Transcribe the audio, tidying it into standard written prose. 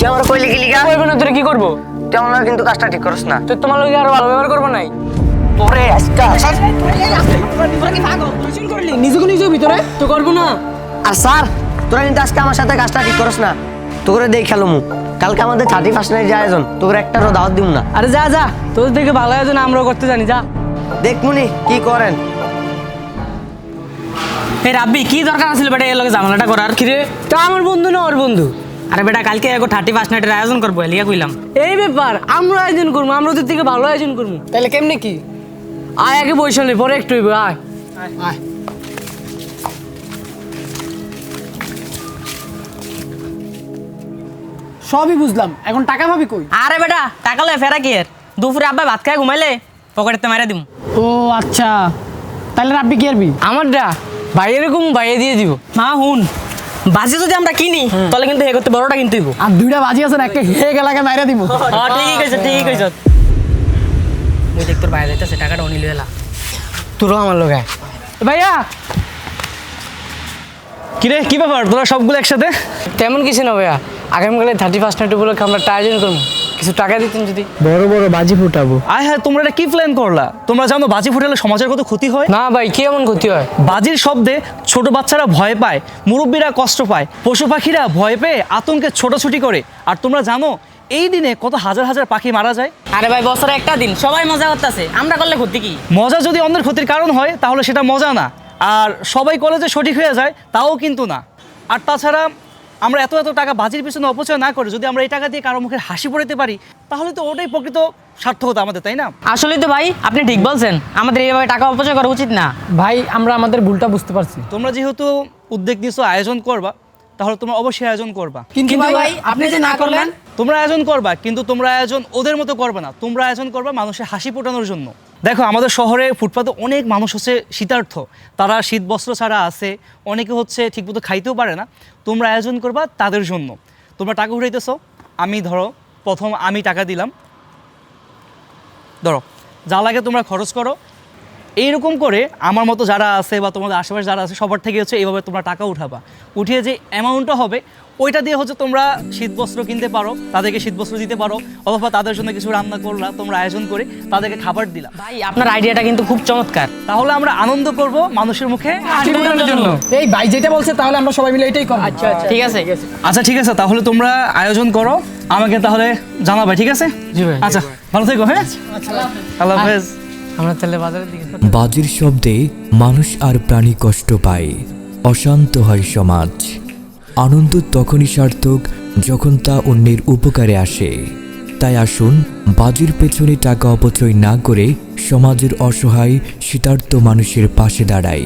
তুই আমার কইলি কি লিগা কইব না তোরে কি করব? তুই আমার কিন্তু কাজটা ঠিক করছ না তুই তোমার লগে আরো ভালো ব্যবহার করব নাই। তোরে আজকা তোরা কি পাগল? তুই চুল করলি নিজেকে নিজে ভিতরে তো করব না। আর স্যার তোরা কিন্তু আজকে আমার সাথে কাজটা ঠিক করছ না তোরে দেই খেলমু কালকে আমাদের 31 নাইট আয়োজন তোরে একটারও দাওয়াত দিমু না আরে যা যা, তোর দেখে ভালো আয়োজন আমরাও করতে জানি, যা। দেখমুনি কি করেন এই রাব্বি কি দরকার আছিল বেটা এর লগে ঝামেলাটা করার? কি রে, তা আমার বন্ধু না ওর বন্ধু? আরে বেটা কালকে এগো 31 নাইটের আয়োজন করবো এলিয়া কইলাম। এই ব্যাপার, আমরা আয়োজন করবো, আমরা তোর থেকে ভালো আয়োজন করবো। তাহলে কেমনে কি? আয় আগে বৈশালী, পরে একটু হইব, আয় আয়। সবই বুঝলাম, এখন টাকা পাবি কই? আরে বেটা টাকা লয়ে ফেরা কি এর? দুপুরে আব্বা ভাত খায় ঘুমাইলে পকেটেতে মাইরা দিমু। ও আচ্ছা, তাহলে রাব্বি কি আরবি? আমারটা ভাই এরকম ভাইয়ে দিয়ে দিব। মা হুন, বাজি যদি আমরা কিনি তাহলে কিন্তু হে করতে বড়টা কিনতে হইব। আর দুইটা বাজি আছে না, একটা হেয়ে গেলাকে মাইরা দিব। হ্যাঁ ঠিকই কইছ, ঠিকই কইছ। মুই দেখ তোর বাইরে যাইতাছে, টাকাটা অনিল এলা। তোরও আমার লোক আয়। ভাইয়া কিরে কি ব্যাপার তোরা সবগুলো একসাথে? তেমন কিছু না ভাইয়া, আগামীকালে 31 নাইট উপলক্ষে আমরা একটা আয়োজন করবো, কিছু টাকা দিতেন যদি। বড় বড় বাজি ফুটাবো। আয় হ্যাঁ, তোমরা এটা কি প্ল্যান করলা? তোমরা জানো বাজি ফুটালে সমাজের কত ক্ষতি হয়? না ভাই, কি এমন ক্ষতি হয়? বাজির শব্দে ছোট বাচ্চারা ভয় পায়, মুরব্বীরা কষ্ট পায়, পশু পাখিরা ভয় পেয়ে আতঙ্কে ছোটাছুটি করে। আর তোমরা জানো এই দিনে কত হাজার হাজার পাখি মারা যায়? আরে ভাই বছরে একটা দিন সবাই মজা করতেছে, আমরা করলে ক্ষতি কি? মজা যদি অন্যের ক্ষতির কারণ হয় তাহলে সেটা মজা না। আর সবাই কলেজে সঠিক হয়ে যায় তাও কিন্তু না। আর তাছাড়া আমরা এত এত টাকা বাজির পিছনে অপচয় না করে যদি আমরা এই টাকা দিয়ে কারো মুখে হাসি পড়াতে পারি তাহলে তো ওটাই প্রকৃত সার্থকতা আমাদের, তাই না? আসলে তো ভাই আপনি ঠিক বলছেন, আমাদের এইভাবে টাকা অপচয় করা উচিত না। ভাই আমরা আমাদের ভুলটা বুঝতে পারছি। তোমরা যেহেতু উদ্যোগ নিয়েছো আয়োজন করবা, তাহলে তোমরা অবশ্যই আয়োজন করবা। কিন্তু ভাই আপনি যে না করলেন। তোমরা আয়োজন করবা, কিন্তু তোমরা আয়োজন ওদের মতো করবে না। তোমরা আয়োজন করবা মানুষের হাসি ফোটানোর জন্য। দেখো আমাদের শহরে ফুটপাতে অনেক মানুষ হচ্ছে শীতার্থ, তারা শীত বস্ত্র ছাড়া আছে, অনেকে হচ্ছে ঠিকমতো খাইতেও পারে না। তোমরা আয়োজন করবা তাদের জন্য। তোমরা টাকা উঠাইতেছো, আমি ধরো প্রথম আমি টাকা দিলাম, ধরো যা লাগে তোমরা খরচ করো। এইরকম করে আমার মতো যারা আছে বা তোমাদের আশেপাশে যারা আছে সবার থেকে হচ্ছে এইভাবে তোমরা টাকা উঠাবা। উঠিয়ে যে অ্যামাউন্টটা হবে ওইটা দিয়ে হচ্ছে তোমরা শীতবস্ত্র কিনতে পারো, তাদেরকে শীতবস্ত্র দিতে পারো, অথবা তাদের জন্য কিছু রান্না করলা, তোমরা আয়োজন করে তাদেরকে খাবার দিলা। ভাই আপনার আইডিয়াটা কিন্তু খুব চমৎকার। তাহলে আমরা আনন্দ করব মানুষের মুখে হাসি ফোটানোর জন্য। এই ভাই যেটা বলছে তাহলে আমরা সবাই মিলে এটাই করব। আচ্ছা আচ্ছা, ঠিক আছে। আচ্ছা ঠিক আছে, তাহলে তোমরা আয়োজন করো, আমাকে তাহলে জানাবে, ঠিক আছে? জি ভাই। আচ্ছা ভালো থেকো, হ্যাঁ, আল্লাহ হাফেজ। আমরা তাহলে বাজারের দিকে। বাজির শব্দে মানুষ আর প্রাণী কষ্ট পায়, অশান্ত হয় সমাজ। আনন্দ তখনই সার্থক যখন তা অন্যের উপকারে আসে। তাই আসুন বাজির পেছনে টাকা অপচয় না করে সমাজের অসহায় শীতার্ত মানুষের পাশে দাঁড়াই।